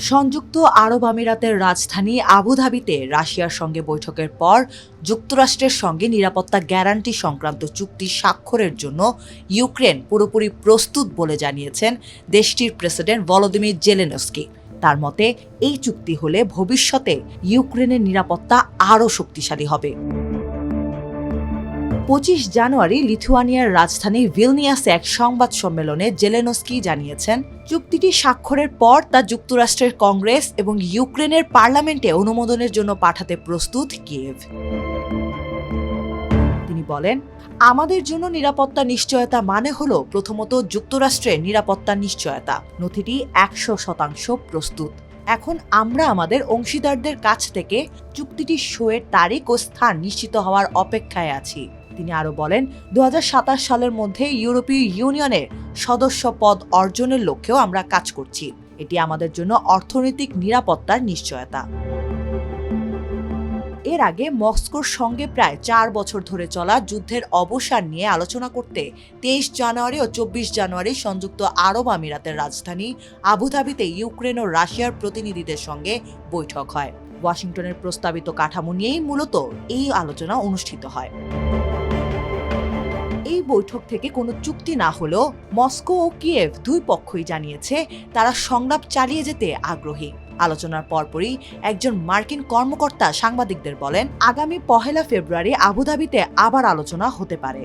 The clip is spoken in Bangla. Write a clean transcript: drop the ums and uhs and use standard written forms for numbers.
সংযুক্ত আরব আমিরাতের রাজধানী আবুধাবিতে রাশিয়ার সঙ্গে বৈঠকের পর যুক্তরাষ্ট্রের সঙ্গে নিরাপত্তা গ্যারান্টি সংক্রান্ত চুক্তি স্বাক্ষরের জন্য ইউক্রেন পুরোপুরি প্রস্তুত বলে জানিয়েছেন দেশটির প্রেসিডেন্ট ভলোদিমির জেলেনস্কি। তার মতে, এই চুক্তি হলে ভবিষ্যতে ইউক্রেনের নিরাপত্তা আরও শক্তিশালী হবে। 25 জানুয়ারি লিথুয়ানিয়ার রাজধানী ভিলনিয়াসে এক সংবাদ সম্মেলনে জেলেনস্কি জানিয়েছেন, চুক্তিটি স্বাক্ষরের পর তা যুক্তরাষ্ট্রের কংগ্রেস এবং ইউক্রেনের পার্লামেন্টে অনুমোদনের জন্য পাঠাতে প্রস্তুত কিয়েভ। তিনি বলেন, আমাদের জন্য নিরাপত্তা নিশ্চয়তা মানে হলো প্রথমত যুক্তরাষ্ট্রের নিরাপত্তা নিশ্চয়তা। নথিটি 100% প্রস্তুত। এখন আমরা আমাদের অংশীদারদের কাছ থেকে চুক্তিটি সইয়ের তারিখ ও স্থান নিশ্চিত হওয়ার অপেক্ষায় আছি। তিনি আরও বলেন, 2027 সালের মধ্যে ইউরোপীয় ইউনিয়নের সদস্য পদ অর্জনের লক্ষ্যেও আমরা কাজ করছি। এটি আমাদের জন্য অর্থনৈতিক নিরাপত্তার নিশ্চয়তা। এর আগে মস্কোর সঙ্গে প্রায় 4 বছর ধরে চলা যুদ্ধের অবসান নিয়ে আলোচনা করতে 23 জানুয়ারি ও 24 জানুয়ারি সংযুক্ত আরব আমিরাতের রাজধানী আবুধাবিতে ইউক্রেন ও রাশিয়ার প্রতিনিধিদের সঙ্গে বৈঠক হয়। ওয়াশিংটনের প্রস্তাবিত কাঠামো নিয়েই মূলত এই আলোচনা অনুষ্ঠিত হয়। এই বৈঠক থেকে কোনো চুক্তি না হলেও মস্কো ও কিয়েভ দুই পক্ষই জানিয়েছে তারা সংলাপ চালিয়ে যেতে আগ্রহী। আলোচনার পরপরই একজন মার্কিন কর্মকর্তা সাংবাদিকদের বলেন, আগামী 1 ফেব্রুয়ারি আবুধাবিতে আবার আলোচনা হতে পারে।